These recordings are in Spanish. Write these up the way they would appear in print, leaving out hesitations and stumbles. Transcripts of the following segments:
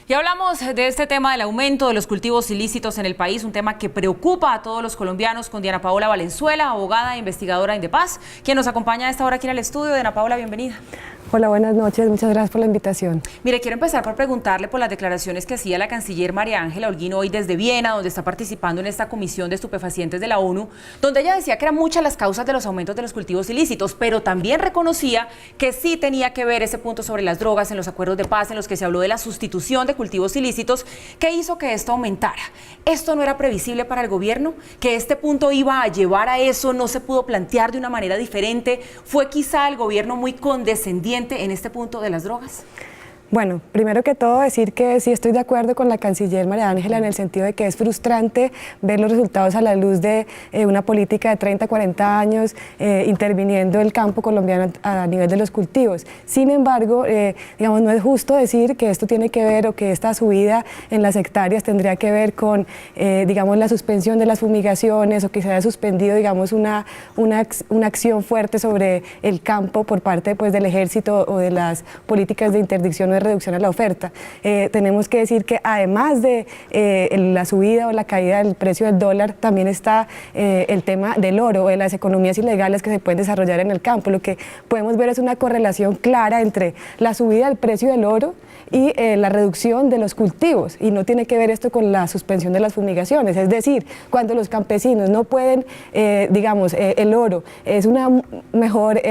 Y hablamos de este tema del aumento de los cultivos ilícitos en el país, un tema que preocupa a todos los colombianos, con Diana Paola Valenzuela, abogada e investigadora de Indepaz, quien nos acompaña a esta hora aquí en el estudio. Diana Paola, bienvenida. Hola, buenas noches, muchas gracias por la invitación. Mire, quiero empezar por preguntarle por las declaraciones que hacía la canciller María Ángela Holguín hoy desde Viena, donde está participando en esta comisión de estupefacientes de la ONU, donde ella decía que eran muchas las causas de los aumentos de los cultivos ilícitos, pero también reconocía que sí tenía que ver ese punto sobre las drogas en los acuerdos de paz en los que se habló de la sustitución de cultivos ilícitos, que hizo que esto aumentara. ¿Esto no era previsible para el gobierno? ¿Que este punto iba a llevar a eso? ¿No se pudo plantear de una manera diferente? ¿Fue quizá el gobierno muy condescendiente en este punto de las drogas? Bueno, primero que todo decir que sí estoy de acuerdo con la canciller María Ángela en el sentido de que es frustrante ver los resultados a la luz de una política de 30, 40 años interviniendo el campo colombiano a nivel de los cultivos. Sin embargo, digamos, no es justo decir que esto tiene que ver o que esta subida en las hectáreas tendría que ver con, digamos, la suspensión de las fumigaciones o que se haya suspendido, digamos, una acción fuerte sobre el campo por parte, pues, del ejército o de las políticas de interdicción de reducción a la oferta. Tenemos que decir que además de la subida o la caída del precio del dólar, también está el tema del oro, de las economías ilegales que se pueden desarrollar en el campo. Lo que podemos ver es una correlación clara entre la subida del precio del oro y la reducción de los cultivos, y no tiene que ver esto con la suspensión de las fumigaciones. Es decir, cuando los campesinos no pueden, digamos, el oro es una mejor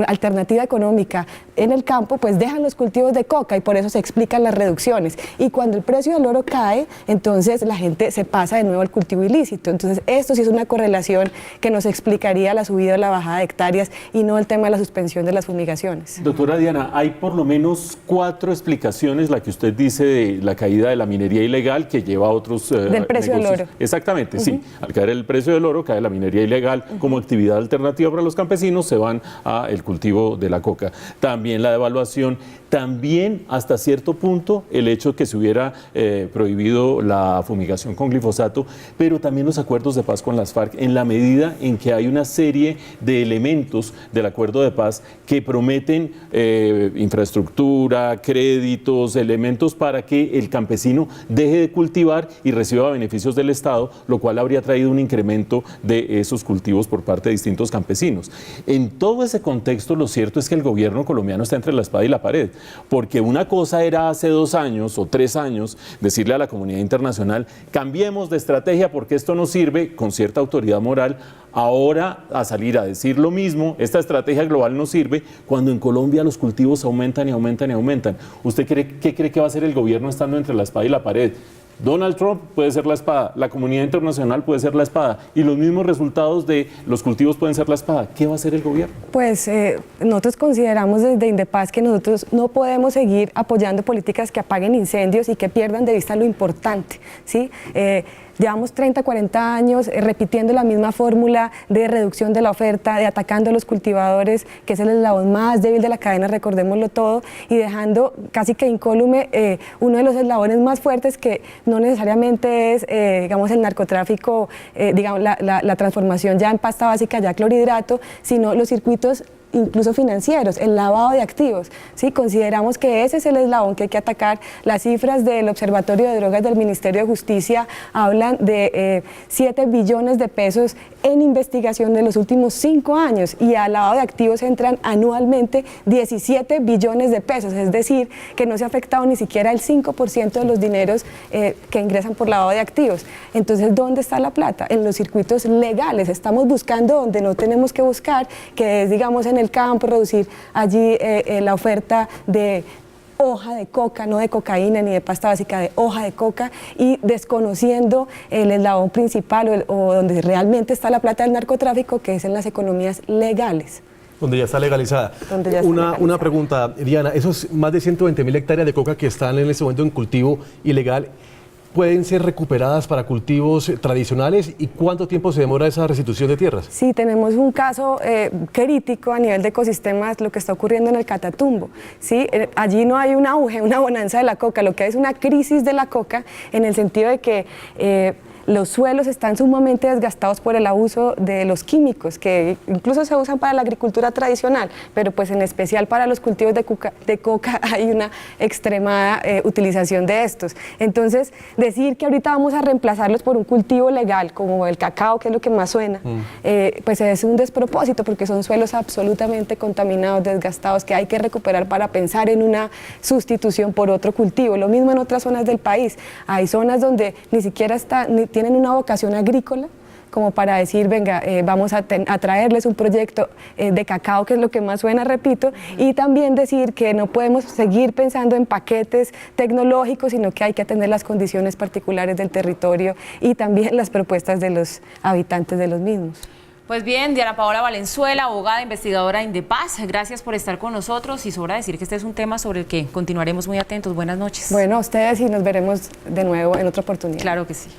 alternativa económica en el campo, pues dejan los cultivos de coca y por eso se explican las reducciones. Y cuando el precio del oro cae, entonces la gente se pasa de nuevo al cultivo ilícito. Entonces esto sí es una correlación que nos explicaría la subida o la bajada de hectáreas y no el tema de la suspensión de las fumigaciones. Doctora Diana, hay por lo menos 4 explicaciones, la que usted dice de la caída de la minería ilegal, que lleva a otros del precio negocios. del oro. Exactamente, sí. Al caer el precio del oro, cae la minería ilegal como actividad alternativa para los campesinos, se van al cultivo de la coca. También la devaluación, también hasta cierto punto el hecho que se hubiera prohibido la fumigación con glifosato, pero también los acuerdos de paz con las FARC, en la medida en que hay una serie de elementos del acuerdo de paz que prometen infraestructura, créditos, elementos para que el campesino deje de cultivar y reciba beneficios del Estado, lo cual habría traído un incremento de esos cultivos por parte de distintos campesinos. En todo ese contexto, lo cierto es que el gobierno colombiano está entre la espada y la pared, porque una cosa era hace 2 años o 3 años decirle a la comunidad internacional: cambiemos de estrategia porque esto no sirve, con cierta autoridad moral. Ahora a salir a decir lo mismo, esta estrategia global no sirve, cuando en Colombia los cultivos aumentan y aumentan y aumentan. ¿Usted qué cree que va a hacer el gobierno estando entre la espada y la pared? Donald Trump puede ser la espada, la comunidad internacional puede ser la espada, y los mismos resultados de los cultivos pueden ser la espada. ¿Qué va a hacer el gobierno? Pues nosotros consideramos desde Indepaz que nosotros no podemos seguir apoyando políticas que apaguen incendios y que pierdan de vista lo importante, ¿sí? Llevamos 30, 40 años repitiendo la misma fórmula de reducción de la oferta, de atacando a los cultivadores, que es el eslabón más débil de la cadena, recordémoslo todo, y dejando casi que incólume uno de los eslabones más fuertes, que no necesariamente es, digamos, el narcotráfico, digamos, la transformación ya en pasta básica, ya clorhidrato, sino los circuitos incluso financieros, el lavado de activos, ¿sí? Consideramos que ese es el eslabón que hay que atacar. Las cifras del Observatorio de Drogas del Ministerio de Justicia hablan de 7 billones de pesos en investigación de los últimos 5 años, y al lavado de activos entran anualmente 17 billones de pesos, es decir, que no se ha afectado ni siquiera el 5% de los dineros que ingresan por lavado de activos. Entonces, ¿dónde está la plata? En los circuitos legales. Estamos buscando donde no tenemos que buscar, que es, digamos, en el campo, reducir allí la oferta de hoja de coca, no de cocaína ni de pasta básica, de hoja de coca, y desconociendo el eslabón principal o donde realmente está la plata del narcotráfico, que es en las economías legales. Donde ya está legalizada. Una pregunta, Diana, esos más de 120.000 hectáreas de coca que están en este momento en cultivo ilegal, ¿pueden ser recuperadas para cultivos tradicionales? ¿Y cuánto tiempo se demora esa restitución de tierras? Sí, tenemos un caso crítico a nivel de ecosistemas, lo que está ocurriendo en el Catatumbo, ¿sí? Allí no hay un auge, una bonanza de la coca, lo que hay es una crisis de la coca, en el sentido de que los suelos están sumamente desgastados por el abuso de los químicos, que incluso se usan para la agricultura tradicional, pero pues en especial para los cultivos de coca hay una extremada utilización de estos. Entonces, decir que ahorita vamos a reemplazarlos por un cultivo legal, como el cacao, que es lo que más suena, pues es un despropósito, porque son suelos absolutamente contaminados, desgastados, que hay que recuperar para pensar en una sustitución por otro cultivo. Lo mismo en otras zonas del país. Hay zonas donde ni siquiera tienen una vocación agrícola, como para decir, venga, vamos a traerles un proyecto de cacao, que es lo que más suena, repito, y también decir que no podemos seguir pensando en paquetes tecnológicos, sino que hay que atender las condiciones particulares del territorio y también las propuestas de los habitantes de los mismos. Pues bien, Diana Paola Valenzuela, abogada, investigadora de Indepaz, gracias por estar con nosotros y sobra decir que este es un tema sobre el que continuaremos muy atentos. Buenas noches. Bueno, a ustedes y nos veremos de nuevo en otra oportunidad. Claro que sí.